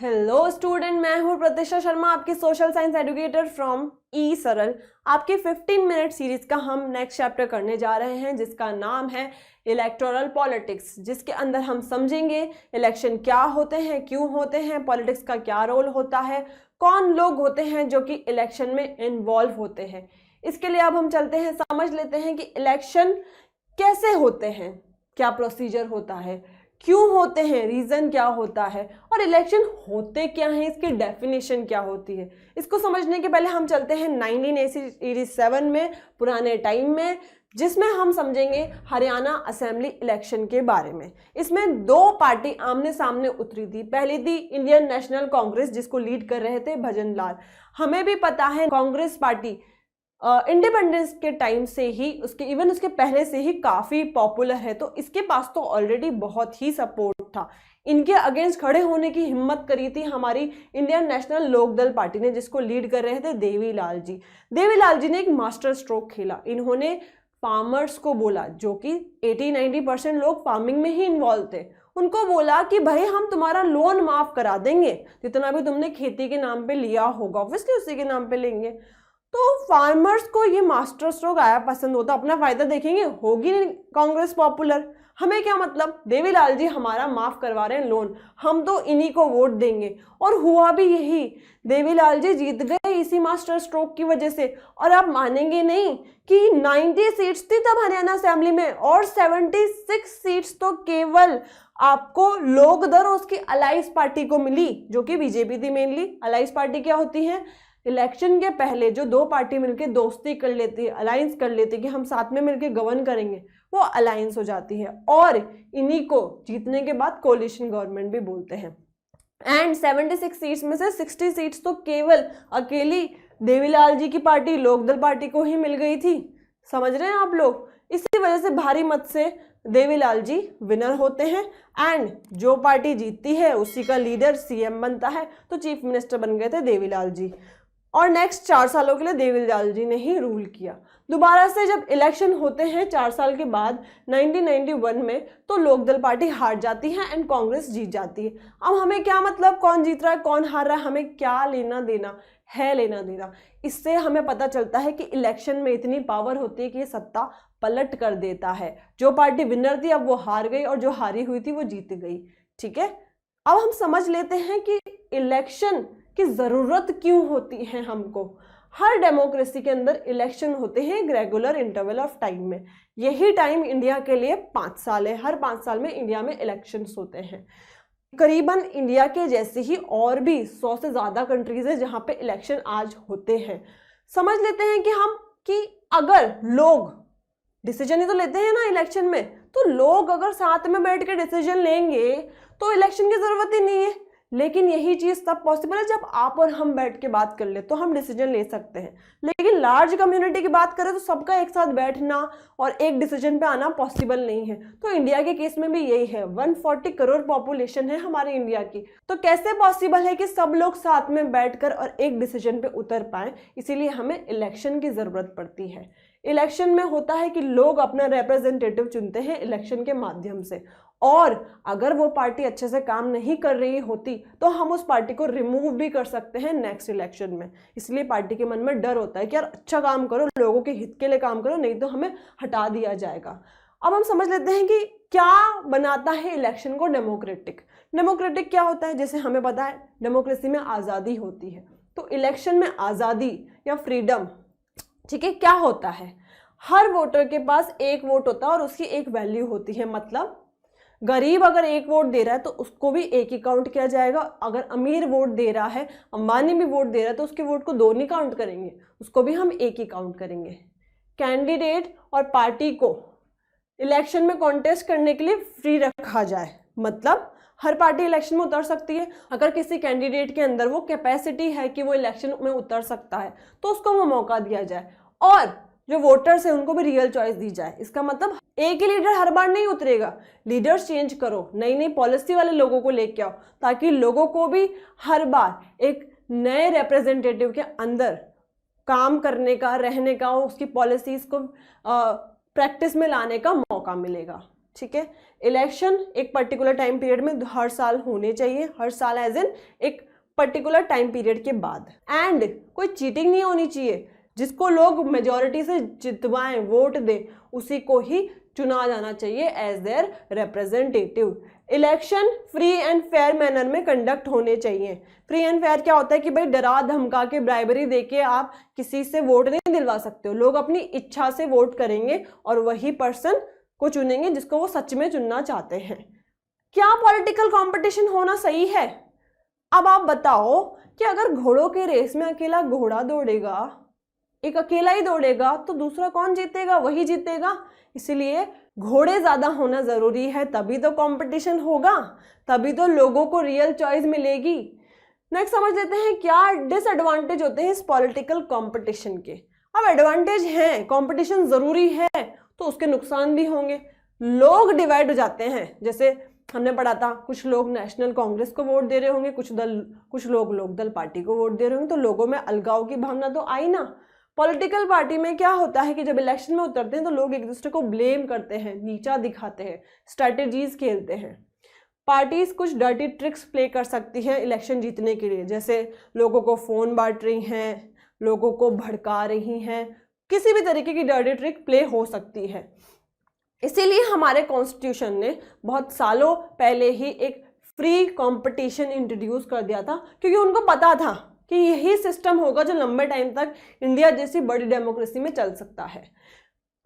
Hello student, मैं हूँ प्रतिष्ठा शर्मा, आपकी सोशल साइंस एजुकेटर फ्रॉम ई सरल। आपकी 15 मिनट सीरीज का हम नेक्स्ट चैप्टर करने जा रहे हैं जिसका नाम है इलेक्टोरल पॉलिटिक्स, जिसके अंदर हम समझेंगे इलेक्शन क्या होते हैं, क्यों होते हैं, पॉलिटिक्स का क्या रोल होता है, कौन लोग होते हैं जो कि इलेक्शन में इन्वॉल्व होते हैं। इसके लिए अब हम चलते हैं, समझ लेते हैं कि इलेक्शन कैसे होते हैं, क्या प्रोसीजर होता है, क्यों होते हैं, रीजन क्या होता है और इलेक्शन होते क्या हैं, इसकी डेफिनेशन क्या होती है। इसको समझने के पहले हम चलते हैं 1987 में, पुराने टाइम में, जिसमें हम समझेंगे हरियाणा असेंबली इलेक्शन के बारे में। इसमें दो पार्टी आमने सामने उतरी थी। पहली थी इंडियन नेशनल कांग्रेस, जिसको लीड कर रहे थे भजन लाल। हमें भी पता है कांग्रेस पार्टी इंडिपेंडेंस के टाइम से ही, उसके पहले से ही काफी पॉपुलर है, तो इसके पास तो ऑलरेडी बहुत ही सपोर्ट था। इनके अगेंस्ट खड़े होने की हिम्मत करी थी हमारी इंडियन नेशनल लोकदल पार्टी ने, जिसको लीड कर रहे थे देवीलाल जी। देवीलाल जी ने एक मास्टर स्ट्रोक खेला। इन्होंने फार्मर्स को बोला, जो कि 80-90% लोग फार्मिंग में ही इन्वॉल्व थे, उनको बोला कि भाई हम तुम्हारा लोन माफ करा देंगे, जितना भी तुमने खेती के नाम पे लिया होगा ऑब्वियसली उसी के नाम पे लेंगे। तो फार्मर्स को ये मास्टर स्ट्रोक आया पसंद होता, अपना फायदा देखेंगे, होगी नहीं कांग्रेस पॉपुलर, हमें क्या मतलब, देवीलाल जी हमारा माफ करवा रहे हैं लोन, हम तो इन्हीं को वोट देंगे। और हुआ भी यही, देवीलाल जी जीत गए इसी मास्टर स्ट्रोक की वजह से। और आप मानेंगे नहीं कि 90 सीट्स थी तब हरियाणा असेंबली में, और 76 सीट्स तो केवल आपको लोक दल और उसकी अलाइंस पार्टी को मिली, जो कि बीजेपी थी मेनली। अलाइंस पार्टी क्या होती है, इलेक्शन के पहले जो दो पार्टी मिलकर दोस्ती कर लेती है, अलायंस कर लेती है कि हम साथ में मिलकर गवर्न करेंगे, वो अलायंस हो जाती है। और इन्हीं को जीतने के बाद कोलिशन गवर्नमेंट भी बोलते हैं। एंड 76 सीट्स में से 60 सीट्स तो केवल अकेली देवीलाल जी की पार्टी लोकदल पार्टी को ही मिल गई थी। समझ रहे हैं आप लोग? इसी वजह से भारी मत से देवीलाल जी विनर होते हैं। एंड जो पार्टी जीतती है उसी का लीडर सीएम बनता है, तो चीफ मिनिस्टर बन गए थे देवीलाल जी। और नेक्स्ट 4 सालों के लिए देवीलाल जी ने ही रूल किया। दोबारा से जब इलेक्शन होते हैं 4 साल के बाद 1991 में, तो लोकदल पार्टी हार जाती है एंड कांग्रेस जीत जाती है। अब हमें क्या मतलब कौन जीत रहा है कौन हार रहा है, हमें क्या लेना देना है, लेना देना। इससे हमें पता चलता है कि इलेक्शन में इतनी पावर होती है कि ये सत्ता पलट कर देता है। जो पार्टी विनर थी अब वो हार गई, और जो हारी हुई थी वो जीत गई। ठीक है, अब हम समझ लेते हैं कि इलेक्शन की जरूरत क्यों होती है हमको। हर डेमोक्रेसी के अंदर इलेक्शन होते हैं एक रेगुलर इंटरवल ऑफ टाइम में। यही टाइम इंडिया के लिए 5 साल है। हर 5 साल में इंडिया में इलेक्शंस होते हैं। करीबन इंडिया के जैसे ही और भी 100 से ज्यादा कंट्रीज है जहां पे इलेक्शन आज होते हैं। समझ लेते हैं कि अगर लोग डिसीजन ही तो लेते हैं ना इलेक्शन में, तो लोग अगर साथ में बैठ के डिसीजन लेंगे तो इलेक्शन की जरूरत ही नहीं है। लेकिन यही चीज तब पॉसिबल है जब आप और हम बैठ के बात कर ले, तो हम डिसीजन ले सकते हैं। लेकिन लार्ज कम्युनिटी की बात करें तो सबका एक साथ बैठना और एक डिसीजन पे आना पॉसिबल नहीं है। तो इंडिया के केस में भी यही है। 140 करोड़ पॉपुलेशन है हमारे इंडिया की, तो कैसे पॉसिबल है कि सब लोग साथ में बैठकर और एक डिसीजन पे उतर पाए। इसीलिए हमें इलेक्शन की जरूरत पड़ती है। इलेक्शन में होता है कि लोग अपना रिप्रेजेंटेटिव चुनते हैं इलेक्शन के माध्यम से, और अगर वो पार्टी अच्छे से काम नहीं कर रही होती तो हम उस पार्टी को रिमूव भी कर सकते हैं नेक्स्ट इलेक्शन में। इसलिए पार्टी के मन में डर होता है कि यार अच्छा काम करो, लोगों के हित के लिए काम करो, नहीं तो हमें हटा दिया जाएगा। अब हम समझ लेते हैं कि क्या बनाता है इलेक्शन को डेमोक्रेटिक। डेमोक्रेटिक क्या होता है, जैसे हमें पता है डेमोक्रेसी में आज़ादी होती है, तो इलेक्शन में आज़ादी या फ्रीडम, ठीक है, क्या होता है, हर वोटर के पास एक वोट होता है और उसकी एक वैल्यू होती है। मतलब गरीब अगर एक वोट दे रहा है तो उसको भी एक ही काउंट किया जाएगा। अगर अमीर वोट दे रहा है, अंबानी भी वोट दे रहा है, तो उसके वोट को 2 नहीं काउंट करेंगे, उसको भी हम एक ही काउंट करेंगे। कैंडिडेट और पार्टी को इलेक्शन में कॉन्टेस्ट करने के लिए फ्री रखा जाए, मतलब हर पार्टी इलेक्शन में उतर सकती है। अगर किसी कैंडिडेट के अंदर वो कैपेसिटी है कि वो इलेक्शन में उतर सकता है तो उसको वो मौका दिया जाए, और जो वोटर्स है उनको भी रियल चॉइस दी जाए। इसका मतलब एक ही लीडर हर बार नहीं उतरेगा, लीडर्स चेंज करो, नई नई पॉलिसी वाले लोगों को लेके आओ, ताकि लोगों को भी हर बार एक नए रिप्रेजेंटेटिव के अंदर काम करने का, रहने का, उसकी पॉलिसीज को प्रैक्टिस में लाने का मौका मिलेगा। ठीक है। इलेक्शन एक पर्टिकुलर टाइम पीरियड में हर साल होने चाहिए, हर साल एज इन एक पर्टिकुलर टाइम पीरियड के बाद। एंड कोई चीटिंग नहीं होनी चाहिए, जिसको लोग मेजॉरिटी से जितवाएं, वोट दे, उसी को ही चुना जाना चाहिए as their representative. Election free and fair manner में कंडक्ट होने चाहिए। फ्री एंड फेयर क्या होता है कि भाई डरा धमका के ब्राइबरी देके आप किसी से वोट नहीं दिलवा सकते हो। लोग अपनी इच्छा से वोट करेंगे और वही पर्सन को चुनेंगे जिसको वो सच में चुनना चाहते हैं। क्या पॉलिटिकल कंपटीशन होना सही है? अब आप बताओ कि अगर घोड़ों के रेस में अकेला घोड़ा दौड़ेगा, एक अकेला ही दौड़ेगा, तो दूसरा कौन जीतेगा? वही जीतेगा। इसलिए घोड़े ज्यादा होना जरूरी है, तभी तो कंपटीशन होगा, तभी तो लोगों को रियल चॉइस मिलेगी। नेक्स्ट समझ लेते हैं क्या डिसएडवांटेज होते हैं इस पॉलिटिकल कंपटीशन के। अब एडवांटेज हैं, कंपटीशन जरूरी है, तो उसके नुकसान भी होंगे। लोग डिवाइड हो जाते हैं, जैसे हमने पढ़ा था, कुछ लोग नेशनल कांग्रेस को वोट दे रहे होंगे, कुछ लोग लोकदल पार्टी को वोट दे रहे होंगे, तो लोगों में अलगाव की भावना तो आई ना। पॉलिटिकल पार्टी में क्या होता है कि जब इलेक्शन में उतरते हैं तो लोग एक दूसरे को ब्लेम करते हैं, नीचा दिखाते हैं, स्ट्रैटेजीज खेलते हैं। पार्टीज कुछ डर्टी ट्रिक्स प्ले कर सकती हैं इलेक्शन जीतने के लिए, जैसे लोगों को फोन बांट रही हैं, लोगों को भड़का रही हैं, किसी भी तरीके की डर्टी ट्रिक प्ले हो सकती है। इसीलिए हमारे कॉन्स्टिट्यूशन ने बहुत सालों पहले ही एक फ्री कंपटीशन इंट्रोड्यूस कर दिया था, क्योंकि उनको पता था कि यही सिस्टम होगा जो लंबे टाइम तक इंडिया जैसी बड़ी डेमोक्रेसी में चल सकता है।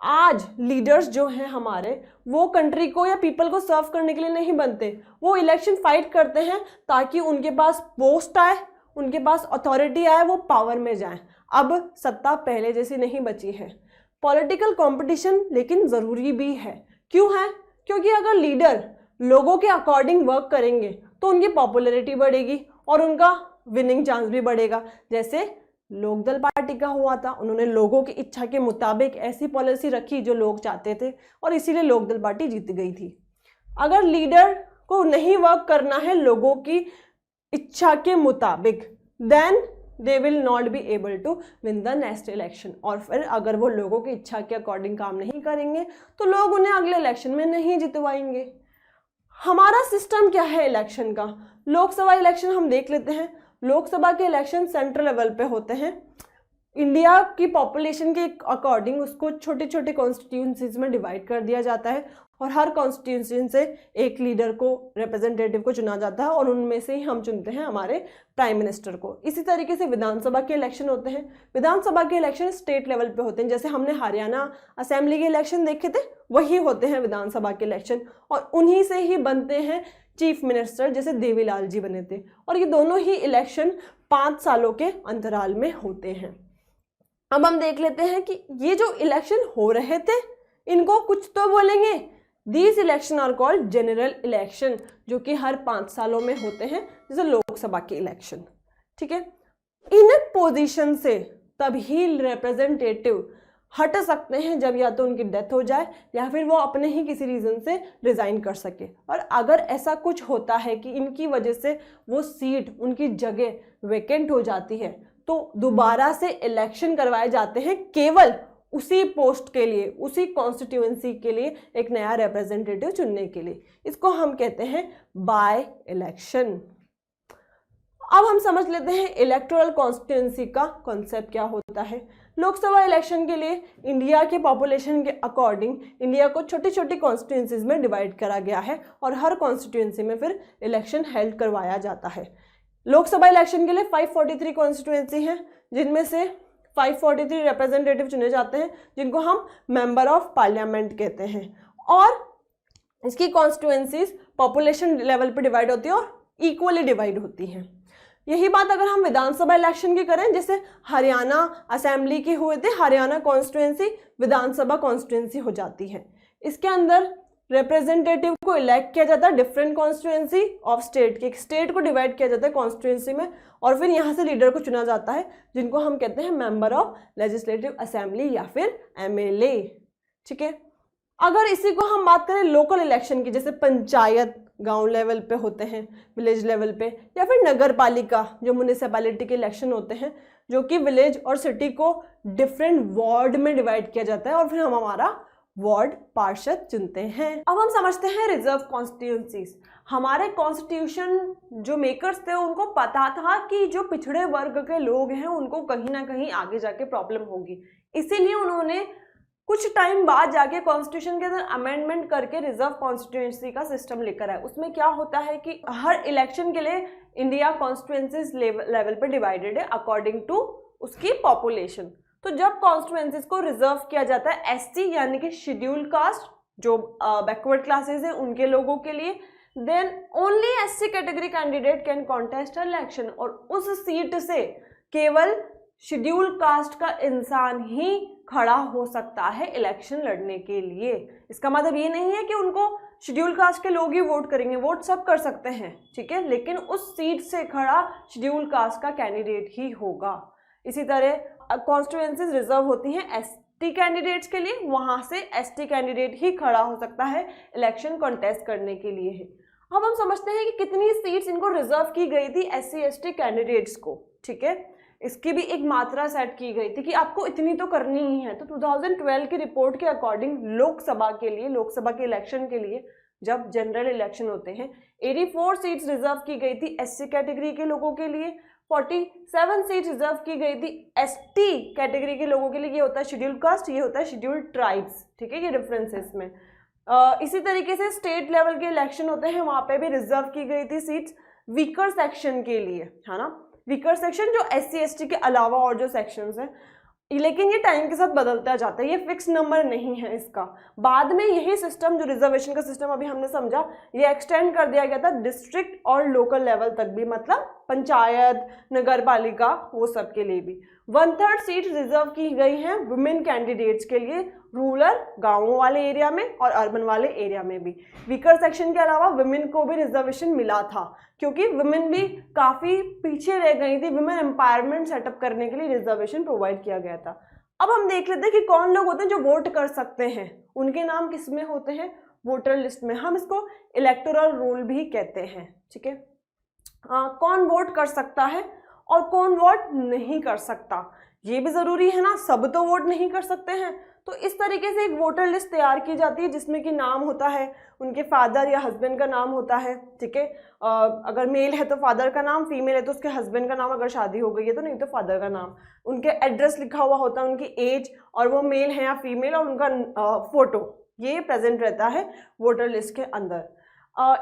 आज लीडर्स जो हैं हमारे, वो कंट्री को या पीपल को सर्व करने के लिए नहीं बनते, वो इलेक्शन फाइट करते हैं ताकि उनके पास पोस्ट आए, उनके पास अथॉरिटी आए, वो पावर में जाएं। अब सत्ता पहले जैसी नहीं बची है। पॉलिटिकल कंपटीशन लेकिन ज़रूरी भी है। क्यों है? क्योंकि अगर लीडर लोगों के अकॉर्डिंग वर्क करेंगे तो उनकी पॉपुलैरिटी बढ़ेगी और उनका विनिंग चांस भी बढ़ेगा। जैसे लोकदल पार्टी का हुआ था, उन्होंने लोगों की इच्छा के मुताबिक ऐसी पॉलिसी रखी जो लोग चाहते थे और इसीलिए लोकदल पार्टी जीत गई थी। अगर लीडर को नहीं वर्क करना है लोगों की इच्छा के मुताबिक, then they will not be able to win the next election. और फिर अगर वो लोगों की इच्छा के अकॉर्डिंग काम नहीं करेंगे तो लोग उन्हें अगले इलेक्शन में नहीं जितवाएंगे। हमारा सिस्टम क्या है इलेक्शन का? लोकसभा इलेक्शन हम देख लेते हैं। लोकसभा के इलेक्शन सेंट्रल लेवल पे होते हैं। इंडिया की पॉपुलेशन के अकॉर्डिंग उसको छोटे छोटे कॉन्स्टिट्यूंसीज में डिवाइड कर दिया जाता है और हर कॉन्स्टिट्यूंसी से एक लीडर को, रिप्रेजेंटेटिव को चुना जाता है और उनमें से ही हम चुनते हैं हमारे प्राइम मिनिस्टर को। इसी तरीके से विधानसभा के इलेक्शन होते हैं। विधानसभा के इलेक्शन स्टेट लेवल पे होते हैं, जैसे हमने हरियाणा असेंबली के इलेक्शन देखे थे, वही होते हैं विधानसभा के इलेक्शन, और उन्हीं से ही बनते हैं चीफ मिनिस्टर, जैसे देवीलाल जी बने थे। और ये दोनों ही इलेक्शन 5 सालों के अंतराल में होते हैं। अब हम देख लेते हैं कि ये जो इलेक्शन हो रहे थे इनको कुछ तो बोलेंगे। These election are called general election, जो कि हर 5 सालों में होते हैं, जैसे लोकसभा के इलेक्शन। ठीक है। इन पोजीशन से तभी रिप्रेजेंटेटिव हट सकते हैं जब या तो उनकी डेथ हो जाए या फिर वो अपने ही किसी रीजन से रिजाइन कर सके। और अगर ऐसा कुछ होता है कि इनकी वजह से वो सीट, उनकी जगह वेकेंट हो जाती है, तो दोबारा से इलेक्शन करवाए जाते हैं केवल उसी पोस्ट के लिए, उसी कॉन्स्टिट्यूएंसी के लिए एक नया रिप्रेजेंटेटिव चुनने के लिए। इसको हम कहते हैं बाय इलेक्शन। अब हम समझ लेते हैं इलेक्टोरल कॉन्स्टिट्यूएंसी का कॉन्सेप्ट क्या होता है। लोकसभा इलेक्शन के लिए इंडिया के पॉपुलेशन के अकॉर्डिंग इंडिया को छोटी छोटी कॉन्स्टिट्यूएंसीज में डिवाइड करा गया है और हर कॉन्स्टिट्यूएंसी में फिर इलेक्शन हेल्ड करवाया जाता है। लोकसभा इलेक्शन के लिए 543 कॉन्स्टिट्यूएंसी हैं, जिनमें से 543 रिप्रेजेंटेटिव चुने जाते हैं, जिनको हम मेंबर ऑफ पार्लियामेंट कहते हैं। और इसकी कॉन्स्टिट्यूएंसीज पॉपुलेशन लेवल पे डिवाइड होती है और इक्वली डिवाइड होती हैं। यही बात अगर हम विधानसभा इलेक्शन की करें, जैसे हरियाणा असेंबली के हुए थे, हरियाणा कॉन्स्टिट्यूएंसी विधानसभा कॉन्स्टिट्यूएंसी हो जाती है। इसके अंदर रिप्रेजेंटेटिव को इलेक्ट किया जाता है डिफरेंट कॉन्स्टिट्यूएंसी ऑफ स्टेट के, स्टेट को डिवाइड किया जाता है कॉन्स्टिट्यूएंसी में, और फिर यहाँ से लीडर को चुना जाता है, जिनको हम कहते हैं मेंबर ऑफ लेजिस्लेटिव असेंबली या फिर MLA। ठीक है। अगर इसी को हम बात करें लोकल इलेक्शन की, जैसे पंचायत गांव लेवल पे होते हैं, विलेज लेवल पे, या फिर नगर पालिका जो म्यूनिसिपैलिटी के इलेक्शन होते हैं, जो कि विलेज और सिटी को डिफरेंट वार्ड में डिवाइड किया जाता है और फिर हम हमारा वार्ड पार्षद चुनते हैं। अब हम समझते हैं रिजर्व कॉन्स्टिट्यूंसीज। हमारे कॉन्स्टिट्यूशन जो मेकर्स थे उनको पता था कि जो पिछड़े वर्ग के लोग हैं उनको कहीं ना कहीं आगे जाके प्रॉब्लम होगी, इसीलिए उन्होंने कुछ टाइम बाद जाके कॉन्स्टिट्यूशन के अंदर अमेंडमेंट करके रिजर्व कॉन्स्टिट्यूंसी का सिस्टम लेकर आए। उसमें क्या होता है कि हर इलेक्शन के लिए इंडिया कॉन्स्टिट्यूंसीज लेवल पे डिवाइडेड है अकॉर्डिंग टू उसकी पॉपुलेशन। तो जब कॉन्स्टिट्यूंसीज को रिजर्व किया जाता है एसटी यानी कि शेड्यूल कास्ट जो बैकवर्ड क्लासेस हैं उनके लोगों के लिए, then only SC category candidate can contest election, और उस सीट से केवल शेड्यूल कास्ट का इंसान ही खड़ा हो सकता है इलेक्शन लड़ने के लिए। इसका मतलब ये नहीं है कि उनको शेड्यूल कास्ट के लोग ही वोट करेंगे, वोट सब कर सकते हैं, ठीक है, लेकिन उस सीट से खड़ा शेड्यूल कास्ट का कैंडिडेट ही होगा। इसी तरह कॉन्स्टिट्यूएंसीज रिजर्व होती हैं एसटी कैंडिडेट्स के लिए, वहां से एसटी कैंडिडेट ही खड़ा हो सकता है इलेक्शन कॉन्टेस्ट करने के लिए है। अब हम समझते हैं कि कितनी सीट्स इनको रिजर्व की गई थी एससी एसटी कैंडिडेट्स को, ठीक है, इसकी भी एक मात्रा सेट की गई थी कि आपको इतनी तो करनी ही है। तो 2012 की रिपोर्ट के अकॉर्डिंग लोकसभा के इलेक्शन के लिए जब जनरल इलेक्शन होते हैं 84 सीट्स रिजर्व की गई थी एससी कैटेगरी के लोगों के लिए, 47 सीट्स रिजर्व की गई थी एसटी कैटेगरी के लोगों के लिए। ये होता है शेड्यूल कास्ट, ये होता है शेड्यूल ट्राइब्स, ठीक है, ये डिफरेंस है इसमें। इसी तरीके से स्टेट लेवल के इलेक्शन होते हैं, वहां पे भी रिजर्व की गई थी सीट्स वीकर सेक्शन के लिए, है ना, वीकर सेक्शन जो एससी एसटी के अलावा और जो सेक्शंस हैं, लेकिन ये टाइम के साथ बदलता जाता है, ये फिक्स नंबर नहीं है इसका। बाद में यही सिस्टम जो रिजर्वेशन का सिस्टम अभी हमने समझा, ये एक्सटेंड कर दिया गया था डिस्ट्रिक्ट और लोकल लेवल तक भी, मतलब पंचायत, नगर पालिका, वो सब के लिए भी। 1/3 सीट रिजर्व की गई हैं वुमेन कैंडिडेट्स के लिए, रूरल गाँवों वाले एरिया में और अर्बन वाले एरिया में भी। वीकर सेक्शन के अलावा वुमेन को भी रिजर्वेशन मिला था, क्योंकि वुमेन भी काफ़ी पीछे रह गई थी, वुमेन एम्पावरमेंट सेटअप करने के लिए रिजर्वेशन प्रोवाइड किया गया था। अब हम देख लेते हैं कि कौन लोग होते हैं जो वोट कर सकते हैं, उनके नाम किस में होते हैं, वोटर लिस्ट में। हम इसको इलेक्टोरल रोल भी कहते हैं, ठीक है। कौन वोट कर सकता है और कौन वोट नहीं कर सकता, ये भी ज़रूरी है ना, सब तो वोट नहीं कर सकते हैं। तो इस तरीके से एक वोटर लिस्ट तैयार की जाती है जिसमें कि नाम होता है, उनके फादर या हस्बैंड का नाम होता है, ठीक है, अगर मेल है तो फादर का नाम, फीमेल है तो उसके हस्बैंड का नाम, अगर शादी हो गई है तो नहीं तो फादर का नाम, उनके एड्रेस लिखा हुआ होता है, उनकी एज और वो मेल है या फीमेल, और उनका फोटो, ये प्रेजेंट रहता है वोटर लिस्ट के अंदर।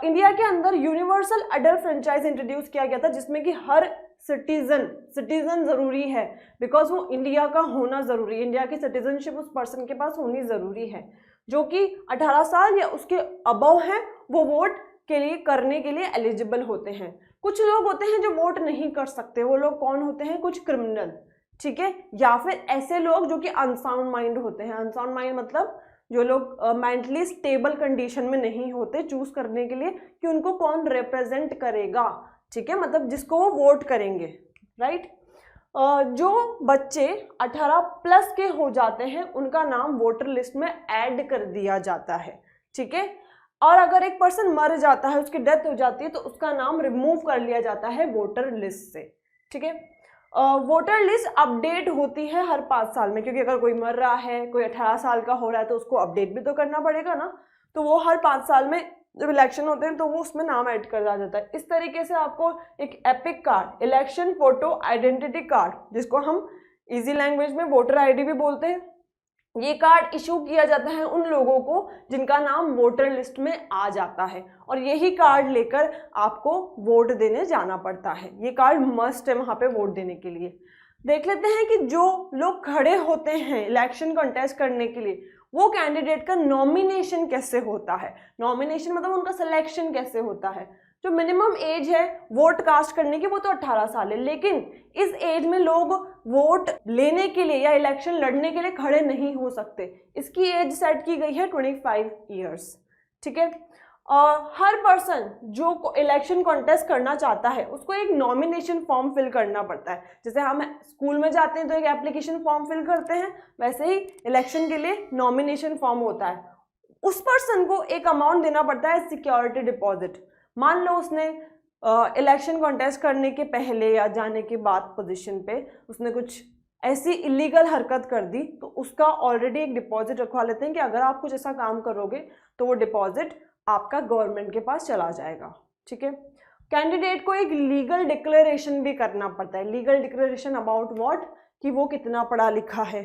इंडिया के अंदर यूनिवर्सल अडल्ट फ्रेंचाइज इंट्रोड्यूस किया गया था जिसमें कि हर सिटीजन जरूरी है, बिकॉज वो इंडिया का होना जरूरी है, इंडिया की सिटीजनशिप उस पर्सन के पास होनी जरूरी है, जो कि 18 साल या उसके अबव हैं, वो वोट के लिए करने के लिए एलिजिबल होते हैं। कुछ लोग होते हैं जो वोट नहीं कर सकते, वो लोग कौन होते हैं, कुछ क्रिमिनल, ठीक है, या फिर ऐसे लोग जो कि अनसाउंड माइंड होते हैं। अनसाउंड माइंड मतलब जो लोग मेंटली स्टेबल कंडीशन में नहीं होते चूज करने के लिए कि उनको कौन रिप्रेजेंट करेगा, ठीक है, मतलब जिसको वो वोट करेंगे, राइट। जो बच्चे 18 प्लस के हो जाते हैं उनका नाम वोटर लिस्ट में ऐड कर दिया जाता है, ठीक है, और अगर एक पर्सन मर जाता है, उसकी डेथ हो जाती है, तो उसका नाम रिमूव कर लिया जाता है वोटर लिस्ट से, ठीक है। वोटर लिस्ट अपडेट होती है हर 5 साल में, क्योंकि अगर कोई मर रहा है, कोई 18 साल का हो रहा है तो उसको अपडेट भी तो करना पड़ेगा ना, तो वो हर 5 साल में जब इलेक्शन होते हैं तो वो उसमें नाम ऐड कर दिया जाता है। इस तरीके से आपको एक epic card, election photo identity card, जिसको हम इजी लैंग्वेज में वोटर आईडी भी बोलते हैं, ये कार्ड इशू किया जाता है उन लोगों को जिनका नाम वोटर लिस्ट में आ जाता है, और यही कार्ड लेकर आपको वोट देने जाना पड़ता है। ये कार्ड मस्ट है वहाँ पे वोट देने के लिए। देख लेते हैं कि जो लोग खड़े होते हैं इलेक्शन कंटेस्ट करने के लिए, वो कैंडिडेट का नॉमिनेशन कैसे होता है। नॉमिनेशन मतलब उनका सिलेक्शन कैसे होता है। जो मिनिमम एज है वोट कास्ट करने की वो तो 18 साल है, लेकिन इस एज में लोग वोट लेने के लिए या इलेक्शन लड़ने के लिए खड़े नहीं हो सकते। इसकी एज सेट की गई है 25 ईयर्स, ठीक है। हर पर्सन जो इलेक्शन कॉन्टेस्ट करना चाहता है उसको एक नॉमिनेशन फॉर्म फिल करना पड़ता है। जैसे हम स्कूल में जाते हैं तो एक एप्लीकेशन फॉर्म फिल करते हैं, वैसे ही इलेक्शन के लिए नॉमिनेशन फॉर्म होता है। उस पर्सन को एक अमाउंट देना पड़ता है सिक्योरिटी डिपॉजिट। मान लो उसने इलेक्शन कॉन्टेस्ट करने के पहले या जाने के बाद पोजीशन पे उसने कुछ ऐसी इलीगल हरकत कर दी तो उसका ऑलरेडी एक डिपॉजिट रखवा लेते हैं कि अगर आप कुछ ऐसा काम करोगे तो वो डिपॉजिट आपका गवर्नमेंट के पास चला जाएगा। ठीक है, कैंडिडेट को एक लीगल डिक्लेरेशन भी करना पड़ता है। लीगल डिक्लेरेशन अबाउट व्हाट, कि वो कितना पढ़ा लिखा है,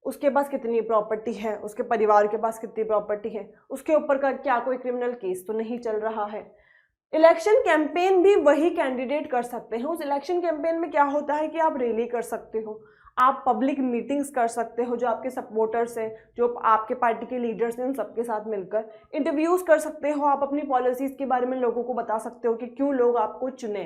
उसके पास कितनी प्रॉपर्टी है, उसके परिवार के पास कितनी प्रॉपर्टी है, उसके ऊपर का क्या कोई क्रिमिनल केस तो नहीं चल रहा है। इलेक्शन कैंपेन भी वही कैंडिडेट कर सकते हैं। उस इलेक्शन कैंपेन में क्या होता है कि आप रैली कर सकते हो, आप पब्लिक मीटिंग्स कर सकते हो, जो आपके सपोर्टर्स हैं, जो आपके पार्टी के लीडर्स हैं, उन सबके साथ मिलकर इंटरव्यूज़ कर सकते हो। आप अपनी पॉलिसीज़ के बारे में लोगों को बता सकते हो कि क्यों लोग आपको चुने।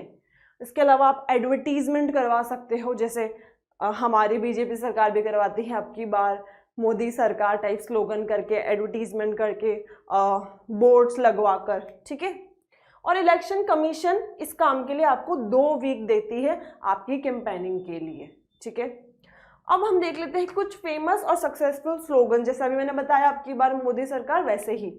इसके अलावा आप एडवर्टीजमेंट करवा सकते हो, जैसे हमारी बीजेपी सरकार भी करवाती है, अब की बार मोदी सरकार टाइप स्लोगन करके, एडवर्टीजमेंट करके, बोर्ड्स लगवा कर। ठीक है, और इलेक्शन कमीशन इस काम के लिए आपको 2 वीक देती है आपकी कैंपेनिंग के लिए। ठीक है, अब हम देख लेते हैं कुछ फेमस और सक्सेसफुल स्लोगन। जैसे अभी मैंने बताया आपकी बार मोदी सरकार, वैसे ही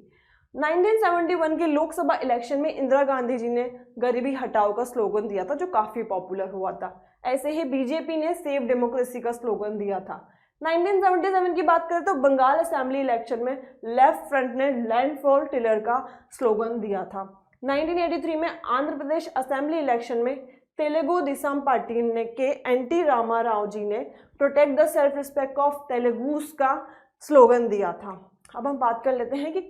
1971 के लोकसभा इलेक्शन में इंदिरा गांधी जी ने गरीबी हटाओ का स्लोगन दिया था, जो काफ़ी पॉपुलर हुआ था। ऐसे ही बीजेपी ने सेव डेमोक्रेसी का स्लोगन दिया था। 1977 की बात करें तो बंगाल असेंबली इलेक्शन में लेफ्ट फ्रंट ने लैंड फॉर टिलर का स्लोगन दिया था। 1983 में आंध्र प्रदेश असेंबली इलेक्शन में तेलुगु देशम पार्टी ने के एनटी रामा राव जी ने protect the self respect of Telugus का स्लोगन दिया था। अब हम बात कर लेते हैं कि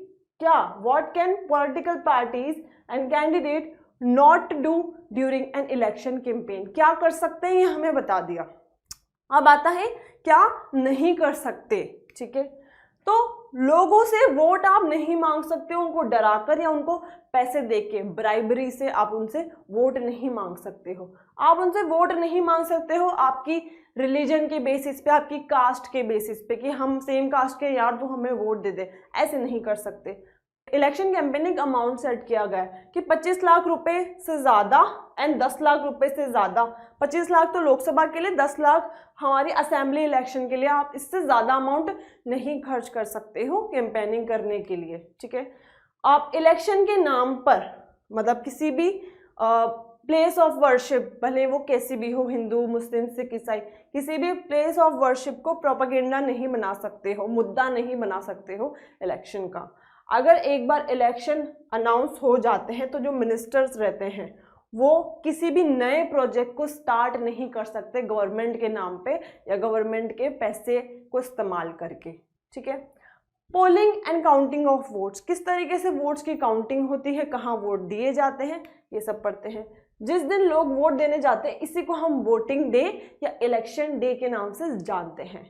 क्या what can political parties and candidate not do during an election campaign, क्या कर सकते हैं ये हमें बता दिया। अब आता है क्या नहीं कर सकते। ठीक है, तो लोगों से वोट आप नहीं मांग सकते, उनको डराकर या उनको पैसे देके, ब्राइबरी से आप उनसे वोट नहीं मांग सकते हो। आप उनसे वोट नहीं मांग सकते हो आपकी रिलीजन के बेसिस पे, आपकी कास्ट के बेसिस पे, कि हम सेम कास्ट के यार तो हमें वोट दे दे, ऐसे नहीं कर सकते। इलेक्शन कैंपेनिंग अमाउंट सेट किया गया है कि 25 लाख रुपए से ज़्यादा एंड 10 लाख रुपए से ज़्यादा। 25 लाख तो लोकसभा के लिए, 10 लाख हमारी असेंबली इलेक्शन के लिए। आप इससे ज़्यादा अमाउंट नहीं खर्च कर सकते हो कैंपेनिंग करने के लिए। ठीक है, आप इलेक्शन के नाम पर, मतलब किसी भी प्लेस ऑफ वर्शिप, भले वो कैसी भी हो, हिंदू मुस्लिम सिख ईसाई, किसी भी प्लेस ऑफ वर्शिप को प्रोपेगेंडा नहीं बना सकते हो, मुद्दा नहीं बना सकते हो इलेक्शन का। अगर एक बार इलेक्शन अनाउंस हो जाते हैं तो जो मिनिस्टर्स रहते हैं वो किसी भी नए प्रोजेक्ट को स्टार्ट नहीं कर सकते गवर्नमेंट के नाम पे या गवर्नमेंट के पैसे को इस्तेमाल करके। ठीक है, polling and counting of votes, किस तरीके से वोट्स की काउंटिंग होती है, कहाँ वोट दिए जाते हैं, ये सब पढ़ते हैं। जिस दिन लोग वोट देने जाते हैं इसी को हम वोटिंग डे या इलेक्शन डे के नाम से जानते हैं।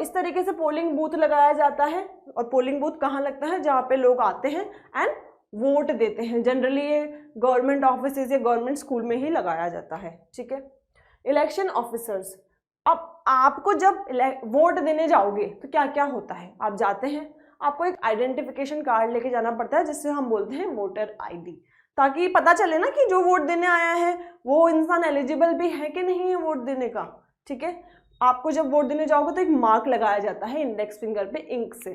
इस तरीके से पोलिंग बूथ लगाया जाता है, और पोलिंग बूथ कहाँ लगता है, जहाँ पे लोग आते हैं एंड वोट देते हैं। जनरली ये गवर्नमेंट ऑफिसेज या गवर्नमेंट स्कूल में ही लगाया जाता है। ठीक है, इलेक्शन ऑफिसर्स, अब आपको जब वोट देने जाओगे तो क्या क्या होता है, आप जाते हैं, आपको एक आइडेंटिफिकेशन कार्ड लेके जाना पड़ता है जिससे हम बोलते हैं वोटर ID, ताकि पता चले ना कि जो वोट देने आया है वो इंसान एलिजिबल भी है कि नहीं है वोट देने का। ठीक है, आपको जब वोट देने जाओगे तो एक मार्क लगाया जाता है इंडेक्स फिंगर पे इंक से,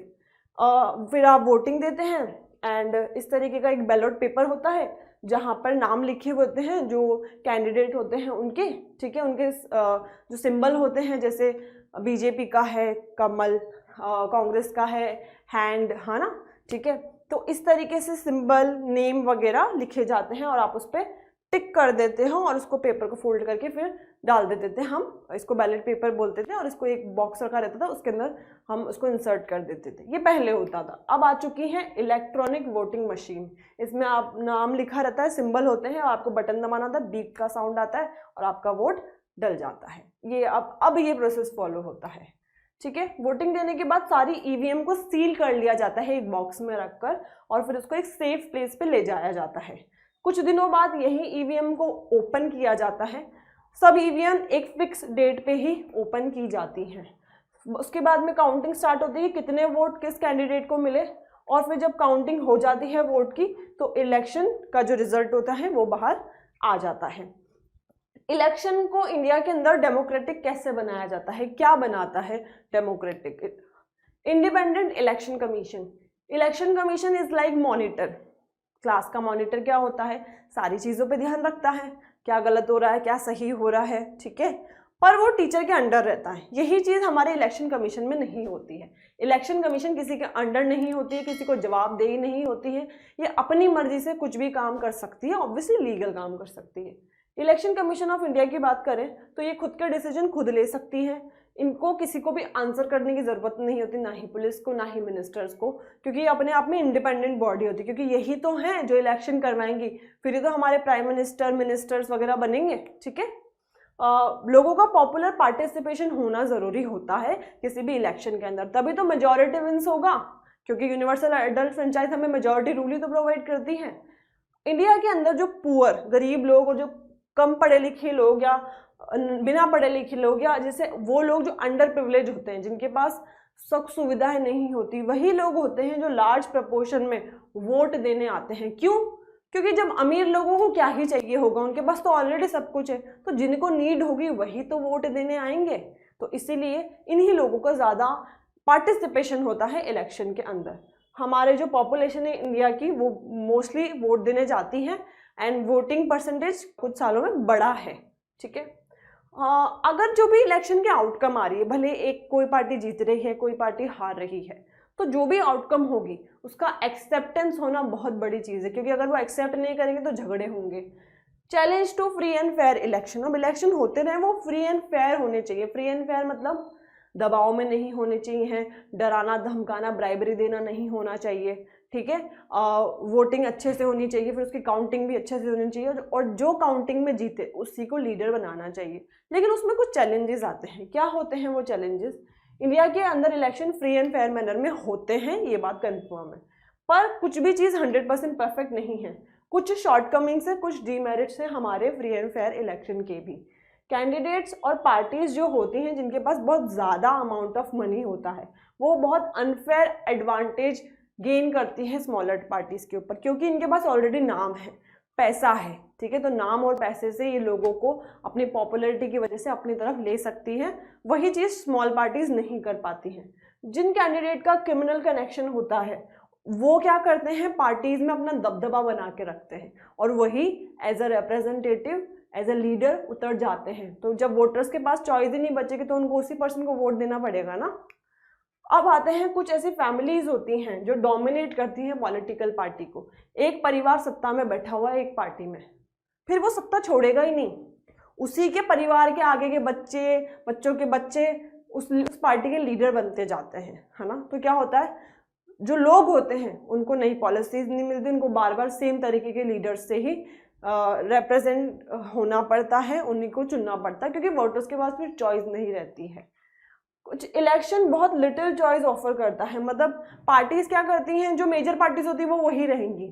फिर आप वोटिंग देते हैं। एंड इस तरीके का एक बैलेट पेपर होता है जहाँ पर नाम लिखे होते हैं जो कैंडिडेट होते हैं उनके। ठीक है, उनके जो सिंबल होते हैं, जैसे बीजेपी का है कमल, कांग्रेस का है हैंड, है ना। ठीक है, तो इस तरीके से सिंबल, नेम वगैरह लिखे जाते हैं और आप उस पर टिक कर देते हो और उसको पेपर को फोल्ड करके फिर डाल देते थे। हम इसको बैलेट पेपर बोलते थे और इसको एक बॉक्स रखा रहता था, उसके अंदर हम उसको इंसर्ट कर देते थे। ये पहले होता था। अब आ चुकी है इलेक्ट्रॉनिक वोटिंग मशीन। इसमें आप नाम लिखा रहता है, सिंबल होते हैं, आपको बटन दबाना होता है, बीप का साउंड आता है और आपका वोट डल जाता है। ये अब ये प्रोसेस फॉलो होता है। ठीक है, वोटिंग देने के बाद सारी EVM को सील कर लिया जाता है एक बॉक्स में रखकर और फिर उसको एक सेफ प्लेस पे ले जाया जाता है। कुछ दिनों बाद यही EVM को ओपन किया जाता है। सब EVM एक फिक्स डेट पे ही ओपन की जाती हैं। उसके बाद में काउंटिंग स्टार्ट होती है, कितने वोट किस कैंडिडेट को मिले, और फिर जब काउंटिंग हो जाती है वोट की तो इलेक्शन का जो रिजल्ट होता है वो बाहर आ जाता है। इलेक्शन को इंडिया के अंदर डेमोक्रेटिक कैसे बनाया जाता है, क्या बनाता है democratic? Independent election commission. Election commission is like monitor. Class का मॉनिटर क्या होता है, सारी चीज़ों पे ध्यान रखता है, क्या गलत हो रहा है, क्या सही हो रहा है। ठीक है, पर वो टीचर के अंडर रहता है। यही चीज़ हमारे इलेक्शन कमीशन में नहीं होती है। इलेक्शन कमीशन किसी के अंडर नहीं होती है, किसी को जवाबदेही नहीं होती है, ये अपनी मर्जी से कुछ भी काम कर सकती है, ऑब्वियसली लीगल काम कर सकती है। इलेक्शन कमीशन ऑफ इंडिया की बात करें तो ये खुद के डिसीजन खुद ले सकती है, इनको किसी को भी आंसर करने की ज़रूरत नहीं होती, ना ही पुलिस को ना ही मिनिस्टर्स को, क्योंकि ये अपने आप में इंडिपेंडेंट बॉडी होती है, क्योंकि यही तो हैं जो इलेक्शन करवाएंगी, फिर ये तो हमारे प्राइम मिनिस्टर मिनिस्टर्स वगैरह बनेंगे। ठीक है, लोगों का पॉपुलर पार्टिसिपेशन होना ज़रूरी होता है किसी भी इलेक्शन के अंदर, तभी तो मेजॉरिटी विंस होगा, क्योंकि यूनिवर्सल एडल्ट फ्रेंचाइज हमें मेजॉरिटी रूल ही तो प्रोवाइड करती है। इंडिया के अंदर जो पुअर गरीब लोग और जो कम पढ़े लिखे लोग या बिना पढ़े लिखे लोग या जैसे वो लोग जो अंडर प्रिविलेज होते हैं, जिनके पास सुख सुविधाएं नहीं होती, वही लोग होते हैं जो लार्ज प्रपोर्शन में वोट देने आते हैं। क्यों? क्योंकि जब अमीर लोगों को क्या ही चाहिए होगा, उनके पास तो ऑलरेडी सब कुछ है, तो जिनको नीड होगी वही तो वोट देने आएंगे। तो इसीलिए इन्हीं लोगों का ज़्यादा पार्टिसिपेशन होता है इलेक्शन के अंदर। हमारे जो पॉपुलेशन है इंडिया की वो मोस्टली वोट देने जाती है एंड वोटिंग परसेंटेज कुछ सालों में बढ़ा है। ठीक है, अगर जो भी इलेक्शन के आउटकम आ रही है, भले एक कोई पार्टी जीत रही है कोई पार्टी हार रही है, तो जो भी आउटकम होगी उसका एक्सेप्टेंस होना बहुत बड़ी चीज़ है, क्योंकि अगर वो एक्सेप्ट नहीं करेंगे तो झगड़े होंगे। Challenge to free and fair election, अब इलेक्शन होते रहे वो फ्री एंड फेयर होने चाहिए। फ्री एंड फेयर मतलब दबाव में नहीं होने चाहिए हैं, डराना धमकाना ब्राइबरी देना नहीं होना चाहिए। ठीक है, वोटिंग अच्छे से होनी चाहिए, फिर उसकी काउंटिंग भी अच्छे से होनी चाहिए, और जो काउंटिंग में जीते उसी को लीडर बनाना चाहिए। लेकिन उसमें कुछ चैलेंजेस आते हैं। क्या होते हैं वो चैलेंजेस? इंडिया के अंदर election free and fair manner में होते हैं, ये बात कन्फर्म है, पर कुछ भी चीज़ 100% परफेक्ट नहीं है। कुछ शॉर्टकमिंग्स है, कुछ डीमेरिट्स है हमारे फ्री एंड फेयर इलेक्शन के भी। कैंडिडेट्स और पार्टीज जो होती हैं जिनके पास बहुत ज़्यादा अमाउंट ऑफ मनी होता है, वो बहुत अनफेयर एडवांटेज गेन करती हैं स्मॉलर पार्टीज के ऊपर, क्योंकि इनके पास ऑलरेडी नाम है, पैसा है। ठीक है, तो नाम और पैसे से ये लोगों को अपनी पॉपुलैरिटी की वजह से अपनी तरफ ले सकती है। वही चीज़ स्मॉल पार्टीज नहीं कर पाती हैं। जिन कैंडिडेट का क्रिमिनल कनेक्शन होता है वो क्या करते हैं, पार्टीज में अपना दबदबा बना के रखते हैं और वही as a representative as a leader उतर जाते हैं। तो जब वोटर्स के पास चॉइस ही नहीं बचेगी तो उनको उसी पर्सन को वोट देना पड़ेगा ना। अब आते हैं कुछ ऐसी फैमिलीज होती हैं जो डोमिनेट करती हैं पॉलिटिकल पार्टी को। एक परिवार सत्ता में बैठा हुआ है एक पार्टी में, फिर वो सत्ता छोड़ेगा ही नहीं, उसी के परिवार के आगे के बच्चे, बच्चों के बच्चे उस पार्टी के लीडर बनते जाते हैं, है ना। तो क्या होता है, जो लोग होते हैं उनको नई पॉलिसीज नहीं मिलती, उनको बार बार सेम तरीके के लीडर्स से ही रिप्रेजेंट होना पड़ता है, उन्हीं को चुनना पड़ता है, क्योंकि वोटर्स के पास फिर चॉइस नहीं रहती है। कुछ इलेक्शन बहुत लिटिल चॉइस ऑफर करता है, मतलब पार्टीज क्या करती हैं, जो मेजर पार्टीज होती है वो वही रहेंगी।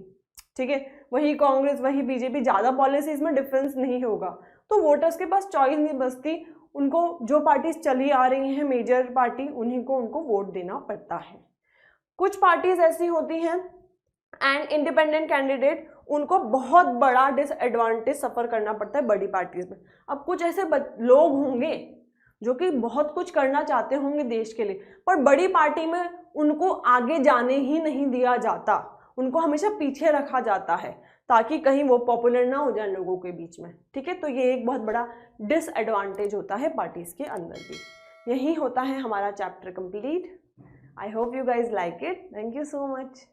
ठीक है, वही कांग्रेस वही बीजेपी, ज़्यादा पॉलिसीज में डिफरेंस नहीं होगा। तो वोटर्स के पास चॉइस नहीं बचती, उनको जो पार्टीज चली आ रही हैं मेजर पार्टी, उन्हीं को उनको वोट देना पड़ता है। कुछ पार्टीज ऐसी होती हैं एंड इंडिपेंडेंट कैंडिडेट, उनको बहुत बड़ा डिसएडवांटेज सफ़र करना पड़ता है बड़ी पार्टीज में। अब कुछ ऐसे लोग होंगे जो कि बहुत कुछ करना चाहते होंगे देश के लिए, पर बड़ी पार्टी में उनको आगे जाने ही नहीं दिया जाता, उनको हमेशा पीछे रखा जाता है ताकि कहीं वो पॉपुलर ना हो जाए लोगों के बीच में। ठीक है, तो ये एक बहुत बड़ा डिसएडवांटेज होता है पार्टीज के अंदर भी। यही होता है हमारा chapter complete. I hope you guys like it. Thank you so much.